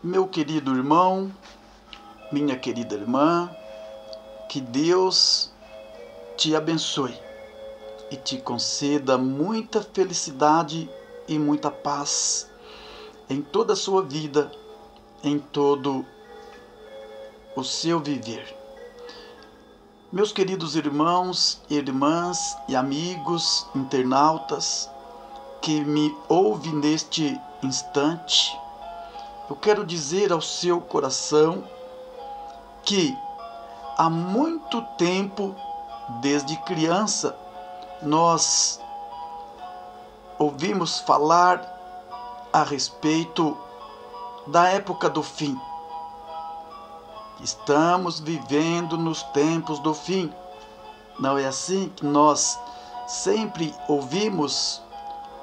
Meu querido irmão, minha querida irmã, que Deus te abençoe e te conceda muita felicidade e muita paz em toda a sua vida, em todo o seu viver. Meus queridos irmãos, irmãs e amigos internautas que me ouvem neste instante, eu quero dizer ao seu coração que há muito tempo, desde criança, nós ouvimos falar a respeito da época do fim. Estamos vivendo nos tempos do fim. Não é assim que nós sempre ouvimos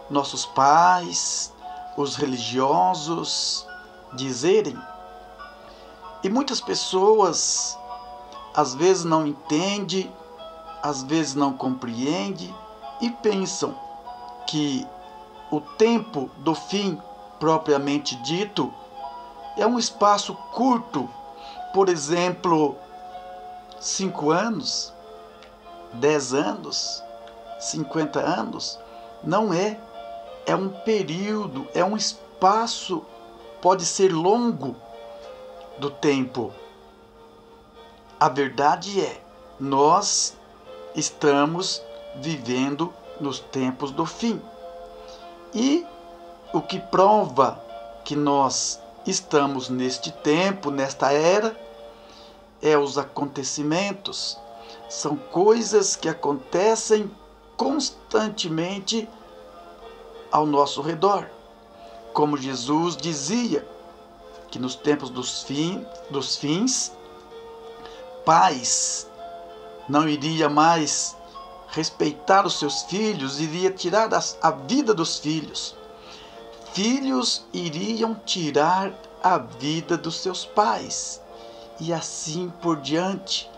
nossos pais, os religiosos dizerem? E muitas pessoas às vezes não entendem, às vezes não compreendem e pensam que o tempo do fim, propriamente dito, é um espaço curto, por exemplo, 5 anos, 10 anos, 50 anos. Não é. É um período, é um espaço, pode ser longo do tempo. A verdade é, nós estamos vivendo nos tempos do fim. E o que prova que nós estamos neste tempo, nesta era, é os acontecimentos. São coisas que acontecem constantemente ao nosso redor. Como Jesus dizia, que nos tempos dos fins, pais não iria mais respeitar os seus filhos, iria tirar a vida dos filhos. Filhos iriam tirar a vida dos seus pais. E assim por diante.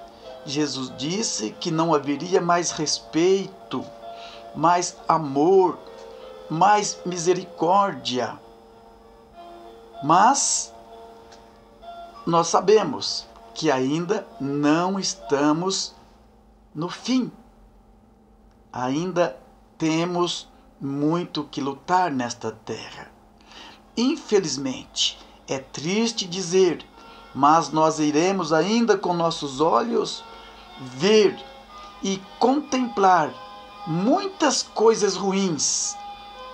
Jesus disse que não haveria mais respeito, mais amor, mais misericórdia. Mas nós sabemos que ainda não estamos no fim. Ainda temos muito que lutar nesta terra. Infelizmente, é triste dizer, mas nós iremos ainda com nossos olhos ver e contemplar muitas coisas ruins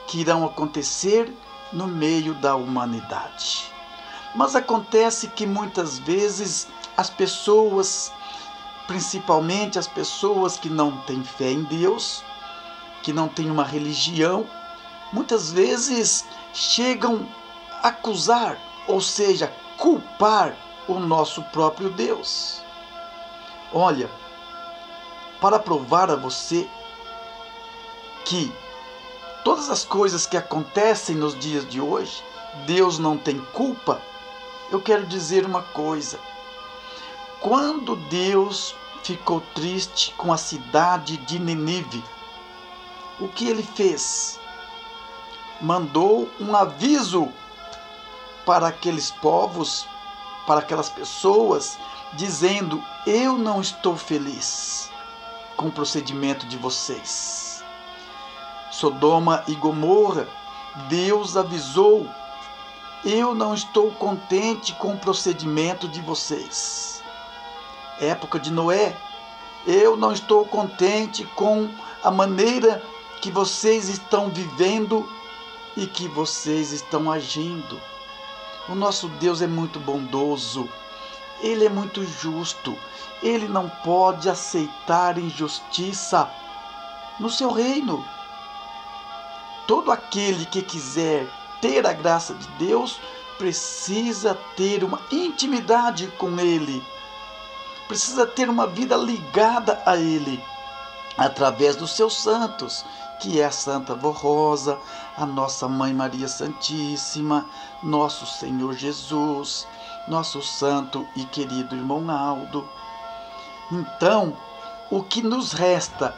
que irão acontecer no meio da humanidade. Mas acontece que muitas vezes as pessoas, principalmente as pessoas que não têm fé em Deus, que não têm uma religião, muitas vezes chegam a acusar, ou seja, culpar o nosso próprio Deus. Olha, para provar a você que todas as coisas que acontecem nos dias de hoje, Deus não tem culpa, eu quero dizer uma coisa. Quando Deus ficou triste com a cidade de Nínive, o que ele fez? Mandou um aviso para aqueles povos, para aquelas pessoas, dizendo: eu não estou feliz com o procedimento de vocês. Sodoma e Gomorra, Deus avisou: eu não estou contente com o procedimento de vocês. Época de Noé, eu não estou contente com a maneira que vocês estão vivendo e que vocês estão agindo. O nosso Deus é muito bondoso, Ele é muito justo, Ele não pode aceitar injustiça no seu reino. Todo aquele que quiser ter a graça de Deus precisa ter uma intimidade com Ele, precisa ter uma vida ligada a Ele, através dos seus santos, que é a Santa Avó Rosa, a nossa Mãe Maria Santíssima, nosso Senhor Jesus, nosso santo e querido irmão Aldo. Então, o que nos resta,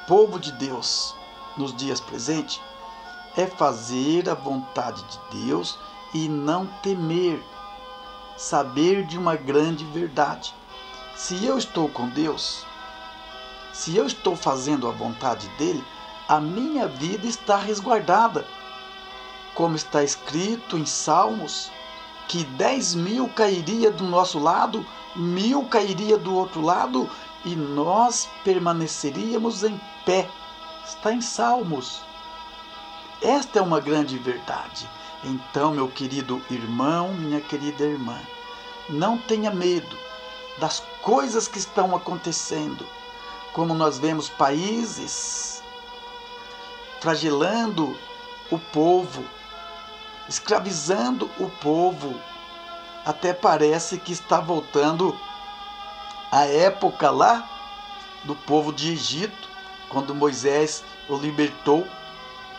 povo de Deus, nos dias presentes, é fazer a vontade de Deus e não temer saber de uma grande verdade. Se eu estou com Deus, se eu estou fazendo a vontade dele, a minha vida está resguardada. Como está escrito em Salmos, que 10.000 cairia do nosso lado, 1.000 cairia do outro lado, e nós permaneceríamos em pé. Está em Salmos. Esta é uma grande verdade. Então, meu querido irmão, minha querida irmã, não tenha medo das coisas que estão acontecendo. Como nós vemos países flagelando o povo, escravizando o povo. Até parece que está voltando a época lá do povo de Egito, quando Moisés o libertou.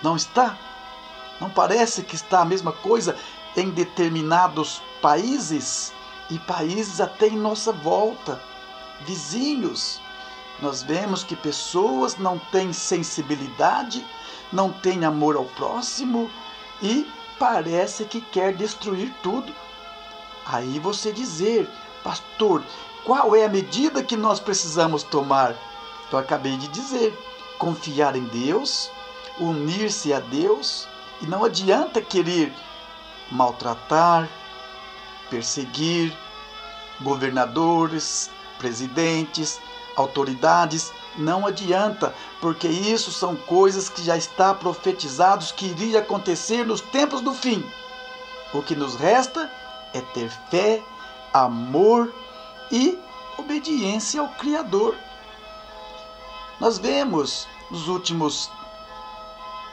Não está? Não parece que está a mesma coisa em determinados países e países até em nossa volta, vizinhos? Nós vemos que pessoas não têm sensibilidade, não têm amor ao próximo e parece que quer destruir tudo. Aí você dizer, pastor, qual é a medida que nós precisamos tomar? Eu acabei de dizer, confiar em Deus, unir-se a Deus, e não adianta querer maltratar, perseguir governadores, presidentes, autoridades. Não adianta, porque isso são coisas que já está profetizados que iria acontecer nos tempos do fim. O que nos resta é ter fé, amor e obediência ao Criador. Nós vemos nos últimos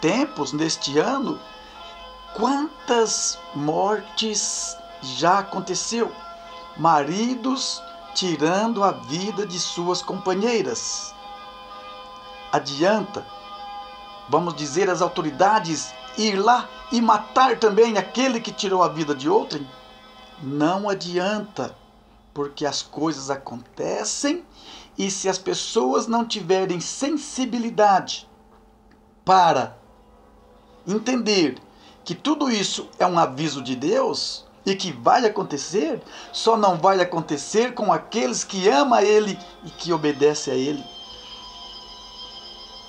tempos, neste ano, quantas mortes já aconteceu. Maridos tirando a vida de suas companheiras. Adianta, vamos dizer, as autoridades ir lá e matar também aquele que tirou a vida de outrem? Não adianta, porque as coisas acontecem e se as pessoas não tiverem sensibilidade para entender que tudo isso é um aviso de Deus e que vai acontecer, só não vai acontecer com aqueles que amam a Ele e que obedecem a Ele.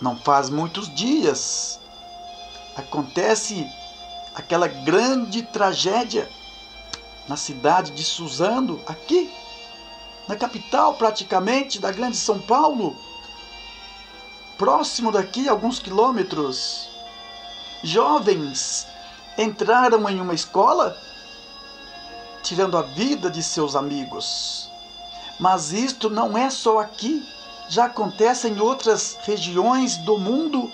Não faz muitos dias acontece aquela grande tragédia na cidade de Suzano, aqui, na capital praticamente da grande São Paulo, próximo daqui, alguns quilômetros. Jovens entraram em uma escola tirando a vida de seus amigos. Mas isto não é só aqui, já acontece em outras regiões do mundo,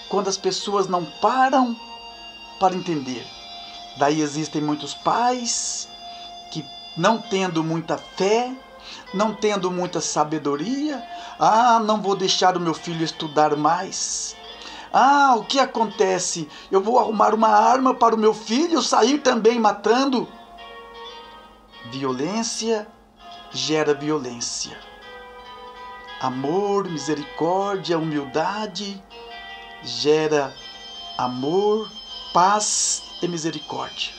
quando as pessoas não param para entender. Daí existem muitos pais que, não tendo muita fé, não tendo muita sabedoria, não vou deixar o meu filho estudar mais. O que acontece? Eu vou arrumar uma arma para o meu filho sair também matando. Violência gera violência. Amor, misericórdia, humildade gera amor, paz e misericórdia.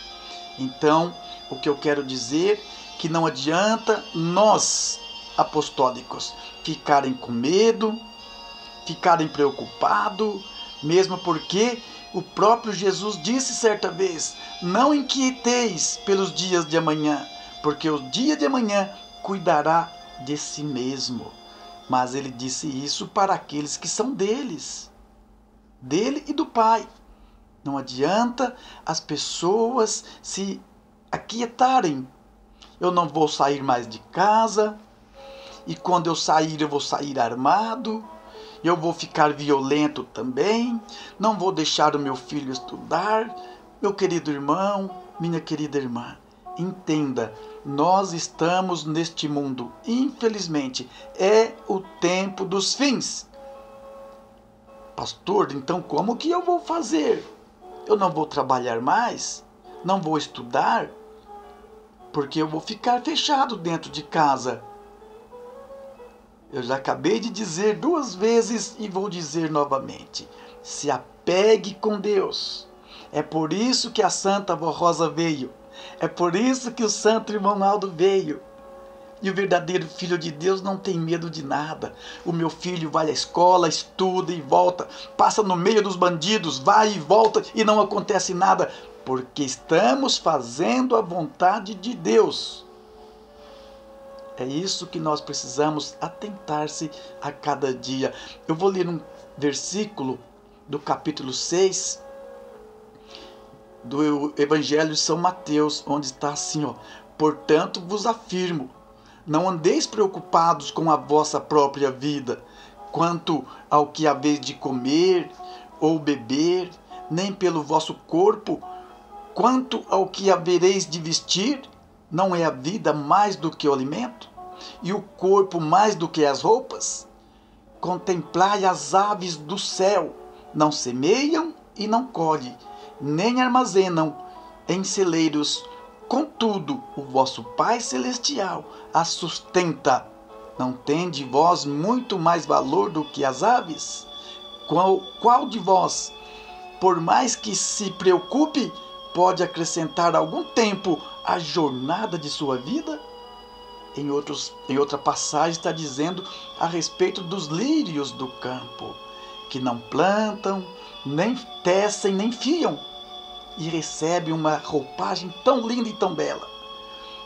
Então, o que eu quero dizer é que não adianta nós, apostólicos, ficarem com medo, ficarem preocupados, mesmo porque o próprio Jesus disse certa vez: não inquieteis pelos dias de amanhã, porque o dia de amanhã cuidará de si mesmo. Mas ele disse isso para aqueles que são dele e do Pai. Não adianta as pessoas se aquietarem. Eu não vou sair mais de casa, e quando eu sair, eu vou sair armado, eu vou ficar violento também, não vou deixar o meu filho estudar. Meu querido irmão, minha querida irmã, entenda, nós estamos neste mundo, infelizmente, é o tempo dos fins. Pastor, então como que eu vou fazer? Eu não vou trabalhar mais? Não vou estudar? Porque eu vou ficar fechado dentro de casa. Eu já acabei de dizer 2 vezes e vou dizer novamente. Se apegue com Deus. É por isso que a Santa Vó Rosa veio. É por isso que o santo irmão Aldo veio. E o verdadeiro filho de Deus não tem medo de nada. O meu filho vai à escola, estuda e volta, passa no meio dos bandidos, vai e volta e não acontece nada, porque estamos fazendo a vontade de Deus. É isso que nós precisamos atentar-se a cada dia. Eu vou ler um versículo do capítulo 6 do Evangelho de São Mateus, onde está assim, ó: portanto vos afirmo, não andeis preocupados com a vossa própria vida, quanto ao que haveis de comer ou beber, nem pelo vosso corpo, quanto ao que havereis de vestir. Não é a vida mais do que o alimento, e o corpo mais do que as roupas? Contemplai as aves do céu, não semeiam e não colhem, nem armazenam em celeiros, contudo o vosso Pai Celestial as sustenta. Não tende vós muito mais valor do que as aves? Qual de vós, por mais que se preocupe, pode acrescentar algum tempo à jornada de sua vida? Em outra passagem está dizendo a respeito dos lírios do campo, que não plantam, nem tecem, nem fiam, e recebem uma roupagem tão linda e tão bela.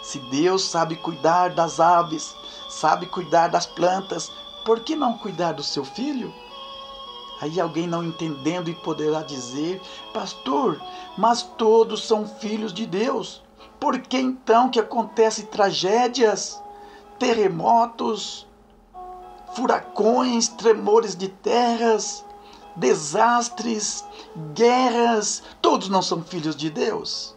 Se Deus sabe cuidar das aves, sabe cuidar das plantas, por que não cuidar do seu filho? Aí alguém não entendendo e poderá dizer: pastor, mas todos são filhos de Deus. Por que então que acontecem tragédias, terremotos, furacões, tremores de terras, desastres, guerras? Todos não são filhos de Deus?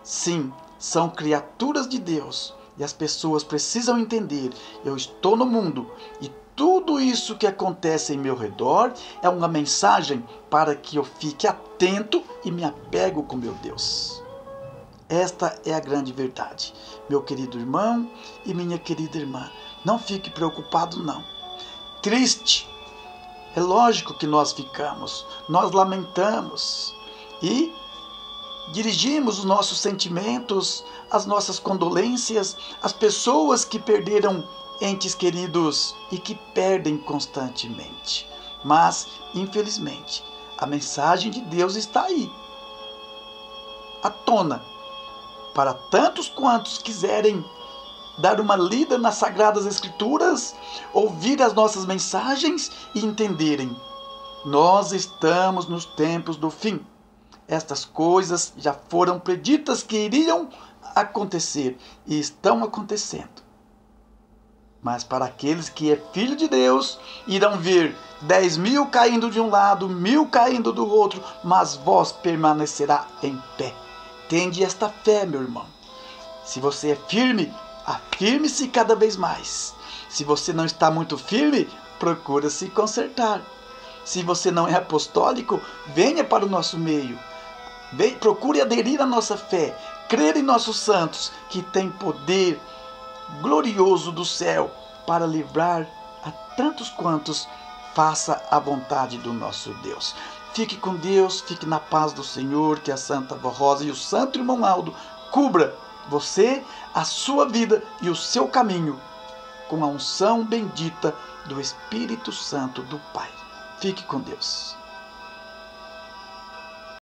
Sim, são criaturas de Deus. E as pessoas precisam entender: eu estou no mundo e tudo isso que acontece em meu redor é uma mensagem para que eu fique atento e me apego com meu Deus. Esta é a grande verdade. Meu querido irmão e minha querida irmã, não fique preocupado não. Triste, é lógico que nós ficamos, nós lamentamos e dirigimos os nossos sentimentos, as nossas condolências às pessoas que perderam entes queridos e que perdem constantemente. Mas, infelizmente, a mensagem de Deus está aí, à tona, para tantos quantos quiserem dar uma lida nas Sagradas Escrituras, ouvir as nossas mensagens e entenderem: nós estamos nos tempos do fim. Estas coisas já foram preditas que iriam acontecer e estão acontecendo. Mas para aqueles que é filho de Deus, irão ver 10.000 caindo de um lado, 1.000 caindo do outro, mas vós permanecerá em pé. Tende esta fé, meu irmão. Se você é firme, afirme-se cada vez mais. Se você não está muito firme, procura se consertar. Se você não é apostólico, venha para o nosso meio. Procure aderir à nossa fé, crer em nossos santos, que tem poder glorioso do céu para livrar a tantos quantos faça a vontade do nosso Deus. Fique com Deus, fique na paz do Senhor, que a Santa Vó Rosa e o Santo Irmão Aldo cubra você, a sua vida e o seu caminho com a unção bendita do Espírito Santo do Pai. Fique com Deus.